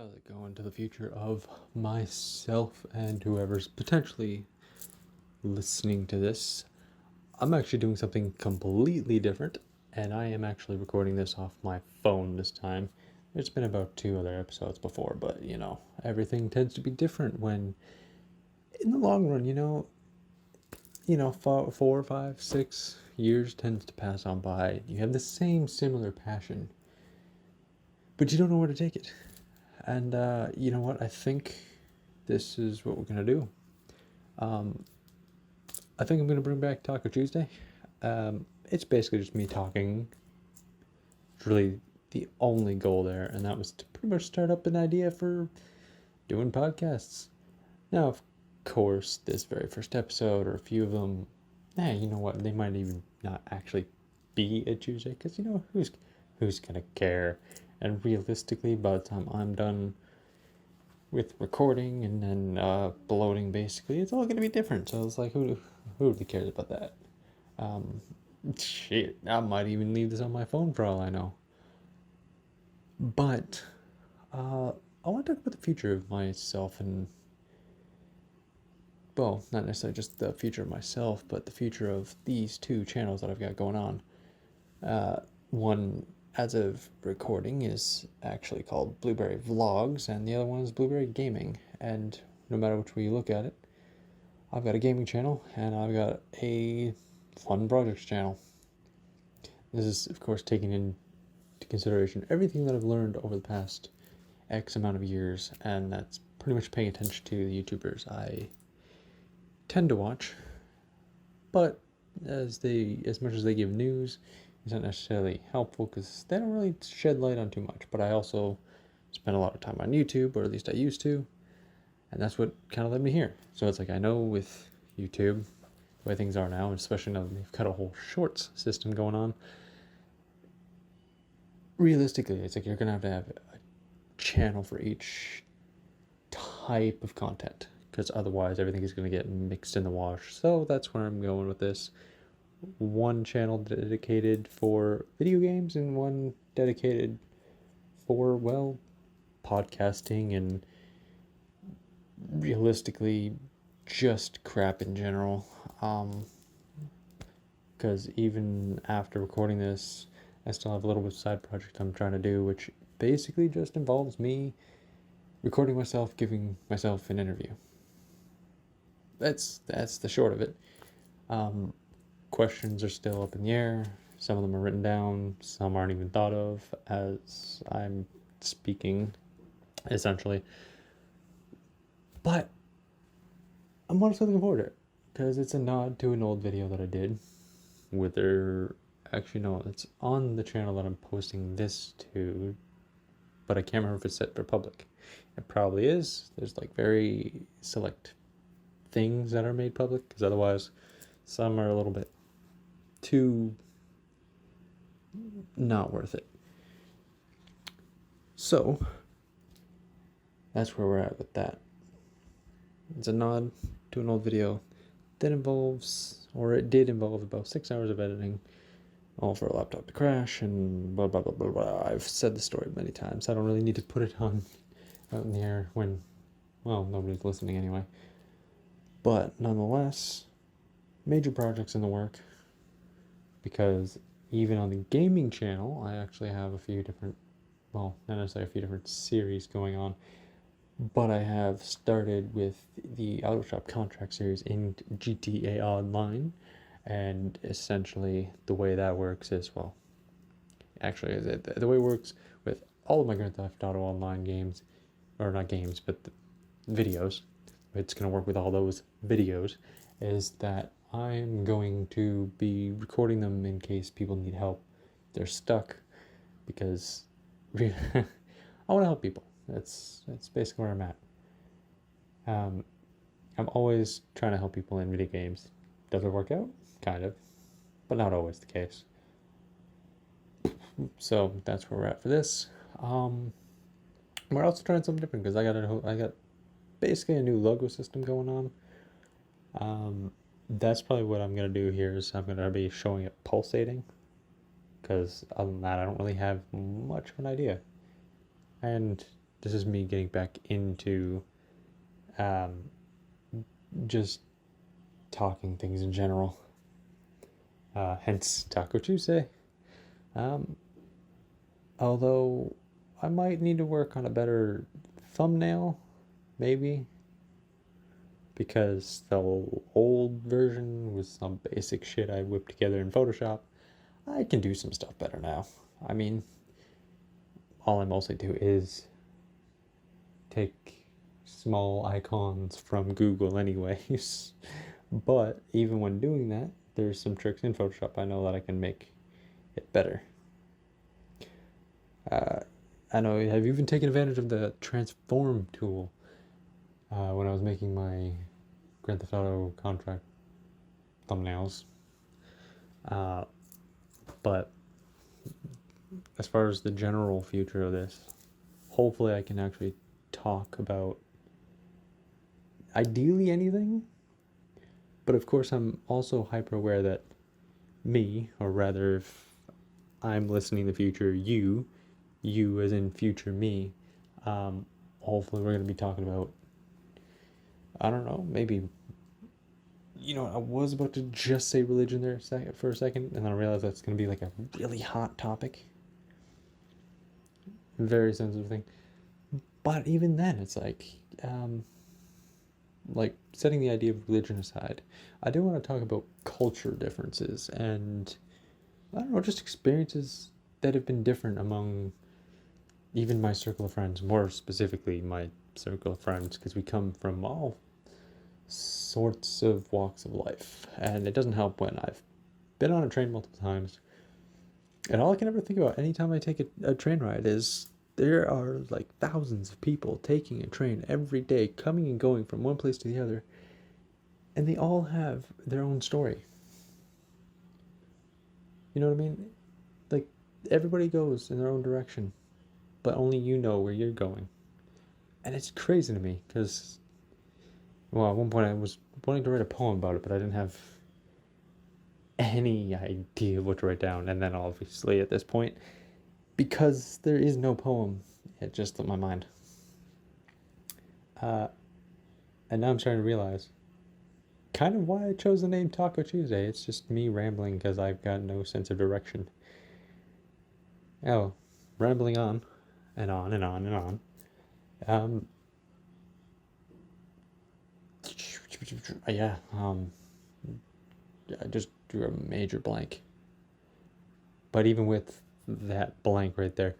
How's it going to the future of myself and whoever's potentially listening to this? I'm actually doing something completely different, and I am actually recording this off my phone this time. There's been about 2 other episodes before, but everything tends to be different when, in the long run, 4, 5, 6 years tends to pass on by. You have the same similar passion, but you don't know where to take it. And you know what? I think this is what we're going to do. I think I'm going to bring back Taco Tuesday. It's basically just me talking. It's really the only goal there, and that was to pretty much start up an idea for doing podcasts. Now, of course, this very first episode, or a few of them, you know what? They might even not actually be a Tuesday, because, who's going to care? And realistically, by the time I'm done with recording and then uploading, basically, it's all going to be different. So it's like, who really cares about that? Shit, I might even leave this on my phone for all I know. But I want to talk about the future of myself and, well, not necessarily just the future of myself, but the future of these 2 channels that I've got going on. One, as of recording, is actually called Blueberry Vlogs, and the other one is Blueberry Gaming. And no matter which way you look at it, I've got a gaming channel and I've got a fun projects channel. This is, of course, taking into consideration everything that I've learned over the past X amount of years, and that's pretty much paying attention to the YouTubers I tend to watch. But as much as they give news, it's not necessarily helpful because they don't really shed light on too much. But I also spend a lot of time on YouTube, or at least I used to, and that's what kind of led me here. So it's like, I know with YouTube, the way things are now, and especially now that they've got a whole shorts system going on, realistically, it's like you're going to have a channel for each type of content, because otherwise everything is going to get mixed in the wash. So that's where I'm going with this. One channel dedicated for video games and one dedicated for, well, podcasting and realistically just crap in general. Because even after recording this, I still have a little bit of side project I'm trying to do, which basically just involves me recording myself, giving myself an interview. That's the short of it. Questions are still up in the air. Some of them are written down. Some aren't even thought of as I'm speaking, essentially. But I'm honestly looking forward to it, because it's a nod to an old video that I did. Actually, no, it's on the channel that I'm posting this to, but I can't remember if it's set for public. It probably is. There's like very select things that are made public, because otherwise some are a little bit too not worth it. So that's where we're at with that. It's a nod to an old video that it did involve about 6 hours of editing, all for a laptop to crash and blah blah blah blah blah. I've said the story many times. I don't really need to put it out in the air when, well, nobody's listening anyway. But nonetheless, major projects in the work, because even on the gaming channel, I actually have a few different, well, not necessarily a few different series going on, but I have started with the Auto Shop Contract series in GTA Online, and essentially the way that works is, well, actually the way it works with all of my Grand Theft Auto Online games, or not games, but the videos, it's going to work with all those videos, is that I'm going to be recording them in case people need help. They're stuck, because I want to help people. That's basically where I'm at. I'm always trying to help people in video games. Does it work out? Kind of, but not always the case. So that's where we're at for this. We're also trying something different, because I got basically a new logo system going on. That's probably what I'm going to do here, is I'm going to be showing it pulsating, because other than that, I don't really have much of an idea. And This is me getting back into just talking things in general. Hence Taco Tuesday. Although I might need to work on a better thumbnail, maybe, because the old version was some basic shit I whipped together in Photoshop. I can do some stuff better now. I mean, all I mostly do is take small icons from Google anyways. But even when doing that, there's some tricks in Photoshop I know that I can make it better. I know, have you even taken advantage of the transform tool when I was making my Grand Theft Auto contract thumbnails? But as far as the general future of this, hopefully I can actually talk about ideally anything. But of course, I'm also hyper aware that me, or rather, if I'm listening in the future, you as in future me, hopefully we're going to be talking about, I don't know, maybe, I was about to just say religion there for a second, and then I realized that's going to be like a really hot topic. Very sensitive thing. But even then, it's like setting the idea of religion aside, I do want to talk about culture differences and, I don't know, just experiences that have been different among even my circle of friends, more specifically my circle of friends, because we come from all sorts of walks of life. And it doesn't help when I've been on a train multiple times, and all I can ever think about anytime I take a train ride is there are like thousands of people taking a train every day, coming and going from one place to the other, and they all have their own story. You know what I mean? Like, everybody goes in their own direction, but only you know where you're going. And it's crazy to me, because, well, at one point I was wanting to write a poem about it, but I didn't have any idea of what to write down. And then obviously at this point, because there is no poem, it just slipped my mind. And now I'm starting to realize kind of why I chose the name Taco Tuesday. It's just me rambling because I've got no sense of direction. Oh, rambling on and on and on and on. Yeah, I just drew a major blank. But even with that blank right there,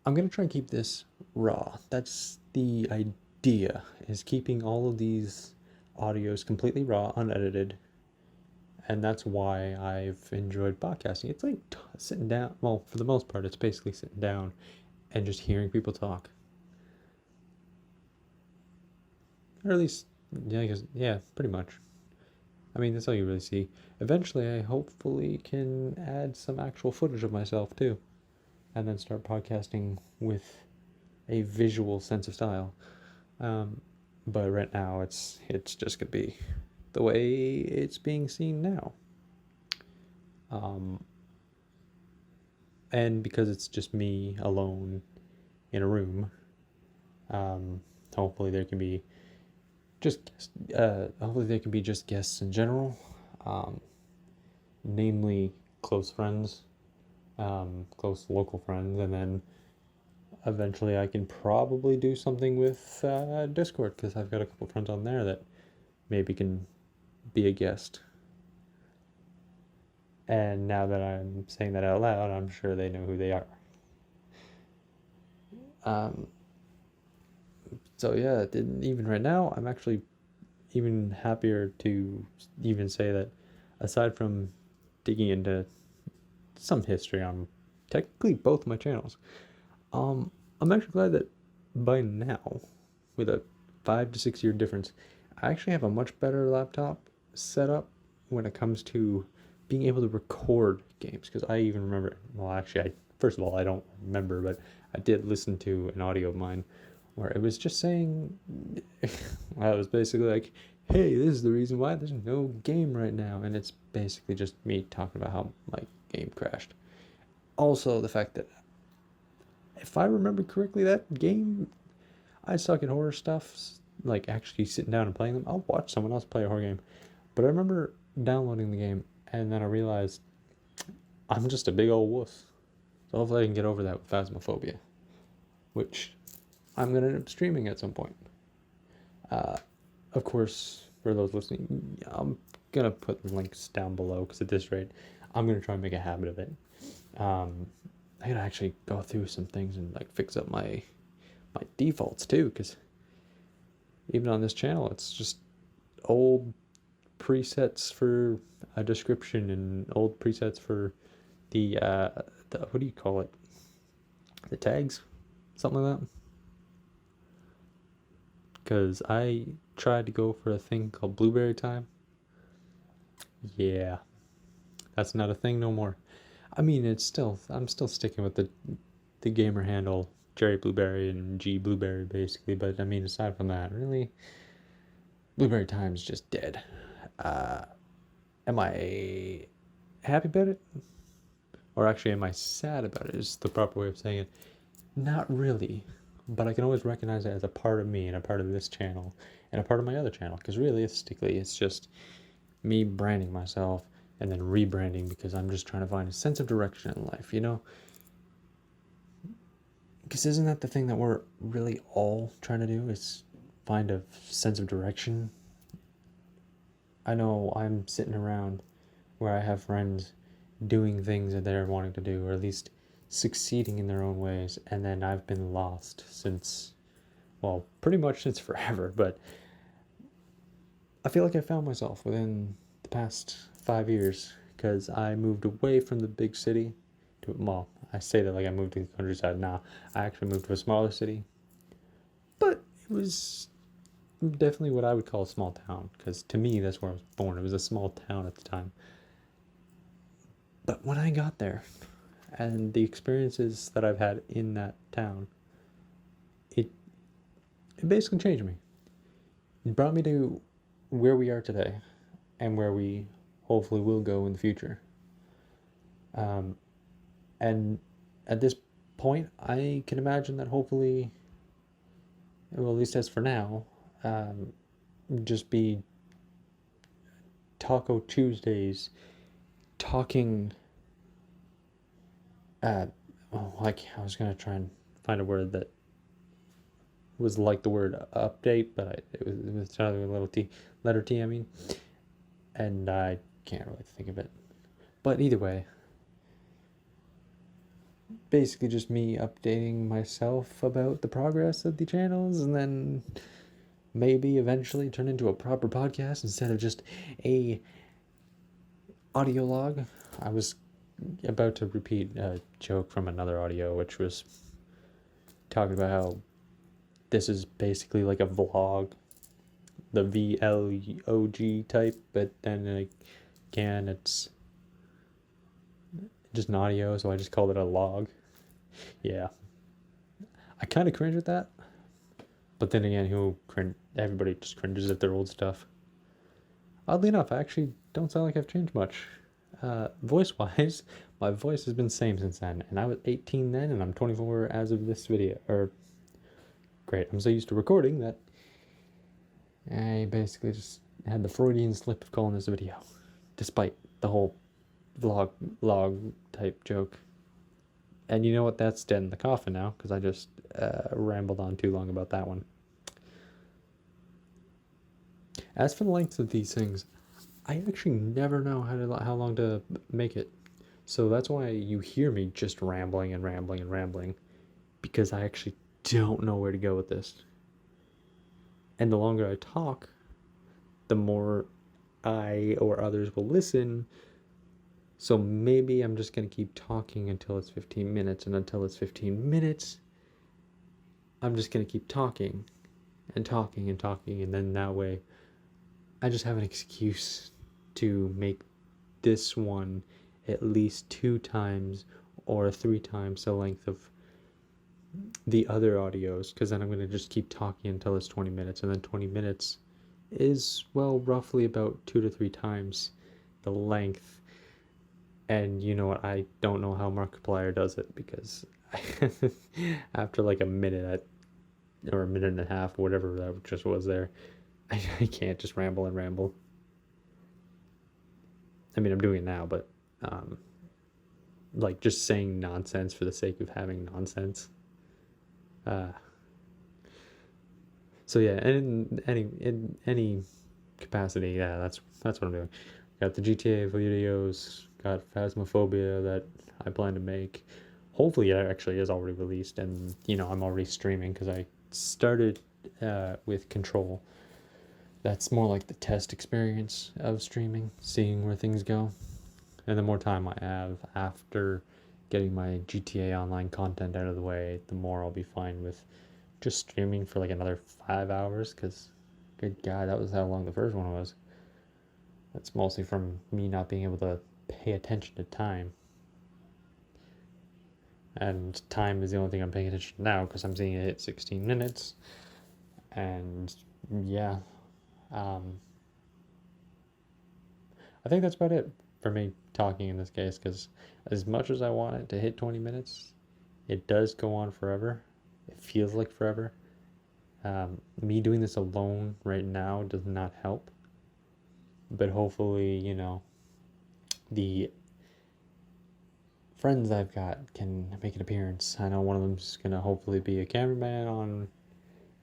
I'm going to try and keep this raw. That's the idea, is keeping all of these audios completely raw, unedited. And that's why I've enjoyed podcasting. It's like sitting down. Well, for the most part, it's basically sitting down and just hearing people talk. Or at least, yeah, I guess, yeah, pretty much. I mean, that's all you really see. Eventually, I hopefully can add some actual footage of myself too, and then start podcasting with a visual sense of style. But right now, it's just gonna be the way it's being seen now. And because it's just me alone in a room, hopefully there can be just guests in general, namely close friends, close local friends, and then eventually I can probably do something with Discord, because I've got a couple friends on there that maybe can be a guest. And now that I'm saying that out loud, I'm sure they know who they are. So yeah, even right now, I'm actually even happier to even say that, aside from digging into some history on technically both my channels, I'm actually glad that by now, with a 5 to 6 year difference, I actually have a much better laptop setup when it comes to being able to record games. Because I even remember, well, actually, first of all, I don't remember, but I did listen to an audio of mine where it was just saying, well, it was basically like, hey, this is the reason why there's no game right now. And it's basically just me talking about how my game crashed. Also, the fact that if I remember correctly, that game, I suck at horror stuff, like actually sitting down and playing them. I'll watch someone else play a horror game. But I remember downloading the game, and then I realized I'm just a big old wuss. So hopefully I can get over that with Phasmophobia, which I'm going to end up streaming at some point. Of course, for those listening, I'm going to put links down below, because at this rate, I'm going to try and make a habit of it. I gotta actually go through some things and like fix up my defaults too, because even on this channel, it's just old presets for a description and old presets for the what do you call it? The tags, something like that. Because I tried to go for a thing called Blueberry Time. Yeah, that's not a thing no more. I mean, I'm still sticking with the gamer handle Jerry Blueberry and G Blueberry basically, but I mean, aside from that, really, Blueberry Time's just dead. Am I happy about it? Or actually, am I sad about it? Is the proper way of saying it. Not really, but I can always recognize it as a part of me and a part of this channel and a part of my other channel, because realistically, it's just me branding myself and then rebranding, because I'm just trying to find a sense of direction in life, you know? Because isn't that the thing that we're really all trying to do, is find a sense of direction? I know I'm sitting around where I have friends doing things that they're wanting to do, or at least succeeding in their own ways, and then I've been lost since, well, pretty much since forever, but I feel like I found myself within the past 5 years, because I moved away from the big city to, well, I say that like I moved to the countryside. Now I actually moved to a smaller city, but it was definitely what I would call a small town, because to me that's where I was born. It was a small town at the time. But when I got there, and the experiences that I've had in that town, it basically changed me. It brought me to where we are today, and where we hopefully will go in the future. And at this point, I can imagine that hopefully, well, at least as for now, just be Taco Tuesdays, talking. Like I was gonna try and find a word that was like the word update, but it was starting with a little T, letter T. I mean, and I can't really think of it. But either way, basically just me updating myself about the progress of the channels, and then maybe eventually turn into a proper podcast instead of just a audio log. I was about to repeat a joke from another audio, which was talking about how this is basically like a vlog, the VLOG type, but then again, it's just an audio, so I just called it a log. Yeah, I kind of cringe at that, but then again, everybody just cringes at their old stuff. Oddly enough, I actually don't sound like I've changed much. Voice-wise, my voice has been the same since then, and I was 18 then, and I'm 24 as of this video. Great, I'm so used to recording that I basically just had the Freudian slip of calling this a video, despite the whole vlog type joke. And you know what? That's dead in the coffin now, because I just rambled on too long about that one. As for the length of these things, I actually never know how long to make it. So that's why you hear me just rambling and rambling and rambling, because I actually don't know where to go with this. And the longer I talk, the more I or others will listen. So maybe I'm just going to keep talking until it's 15 minutes, and until it's 15 minutes, I'm just going to keep talking and talking and talking, and then that way I just have an excuse to make this one at least 2 times or 3 times the length of the other audios, because then I'm going to just keep talking until it's 20 minutes, and then 20 minutes is, well, roughly about 2 to 3 times the length. And you know what, I don't know how Markiplier does it, because after like a minute or a minute and a half, whatever that just was there, I can't just ramble and ramble. I mean, I'm doing it now, but like just saying nonsense for the sake of having nonsense. Uh, so yeah, in any capacity, yeah, that's what I'm doing. Got the GTA videos, got Phasmophobia that I plan to make. Hopefully, it actually is already released, and I'm already streaming because I started with Control. That's more like the test experience of streaming, seeing where things go. And the more time I have after getting my GTA Online content out of the way, the more I'll be fine with just streaming for like another 5 hours. Because, good God, that was how long the first one was. That's mostly from me not being able to pay attention to time. And time is the only thing I'm paying attention to now because I'm seeing it hit 16 minutes. And yeah, I think that's about it for me talking in this case because as much as I want it to hit 20 minutes, it does go on forever. It feels like forever. Me doing this alone right now does not help. But hopefully, the friends I've got can make an appearance. I know one of them's going to hopefully be a cameraman on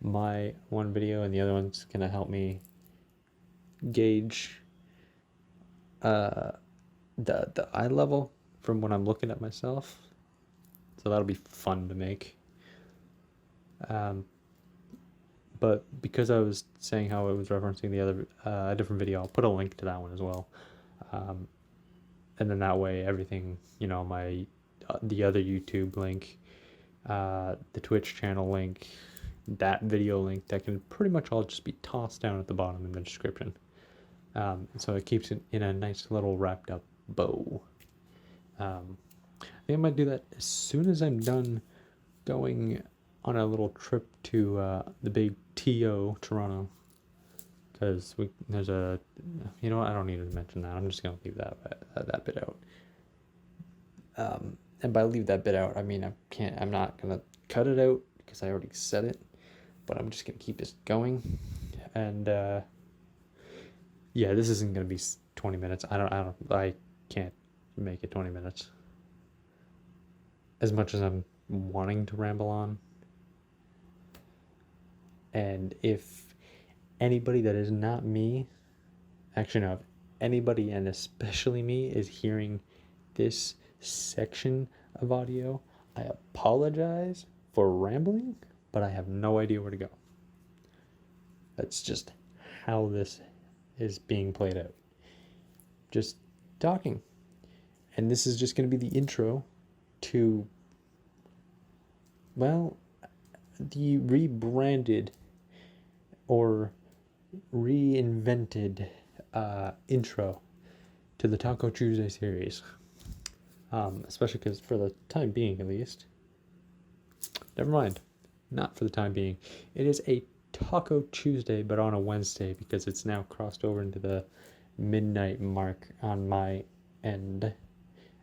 my one video, and the other one's going to help me gauge the eye level from when I'm looking at myself. So that'll be fun to make. But because I was saying how it was referencing the other a different video, I'll put a link to that one as well. And then that way everything, my the other YouTube link, the Twitch channel link, that video link, that can pretty much all just be tossed down at the bottom in the description. So it keeps it in a nice little wrapped up bow. I think I might do that as soon as I'm done going on a little trip to the big TO Toronto, because there's a, I don't need to mention that. I'm just gonna leave that bit out. And by leave that bit out, I mean I'm not gonna cut it out because I already said it, but I'm just gonna keep this going. And yeah, this isn't gonna be 20 minutes. I can't make it 20 minutes. As much as I'm wanting to ramble on. And if anybody that is not me, actually no, if anybody and especially me is hearing this section of audio, I apologize for rambling, but I have no idea where to go. That's just how this is being played out. Just talking. And this is just going to be the intro to, well, the rebranded or reinvented intro to the Taco Tuesday series. Especially because for the time being, at least. Never mind. Not for the time being. It is a Taco Tuesday, but on a Wednesday because it's now crossed over into the midnight mark on my end.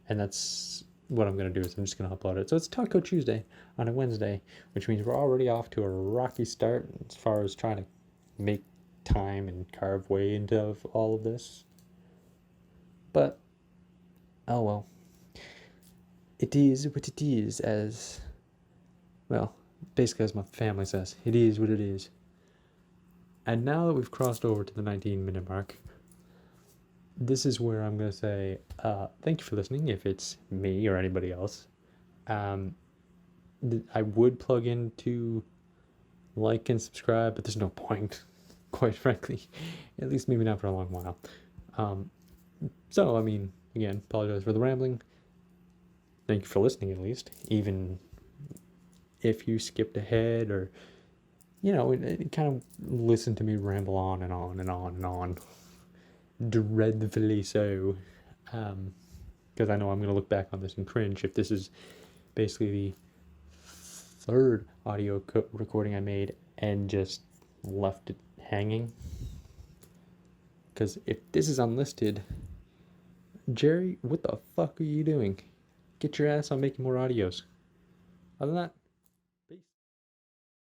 And that's what I'm going to do is I'm just going to upload it. So it's Taco Tuesday on a Wednesday, which means we're already off to a rocky start as far as trying to make time and carve way into all of this. But, oh well. It is what it is, as, well, basically as my family says, it is what it is. And now that we've crossed over to the 19-minute mark, this is where I'm going to say thank you for listening, if it's me or anybody else. I would plug in to like and subscribe, but there's no point, quite frankly. At least maybe not for a long while. So, I mean, again, apologize for the rambling. Thank you for listening, at least. Even if you skipped ahead or, kind of listen to me ramble on and on and on and on. Dreadfully so. Because I know I'm going to look back on this and cringe if this is basically the third audio recording I made and just left it hanging. Because if this is unlisted, Jerry, what the fuck are you doing? Get your ass on making more audios. Other than that,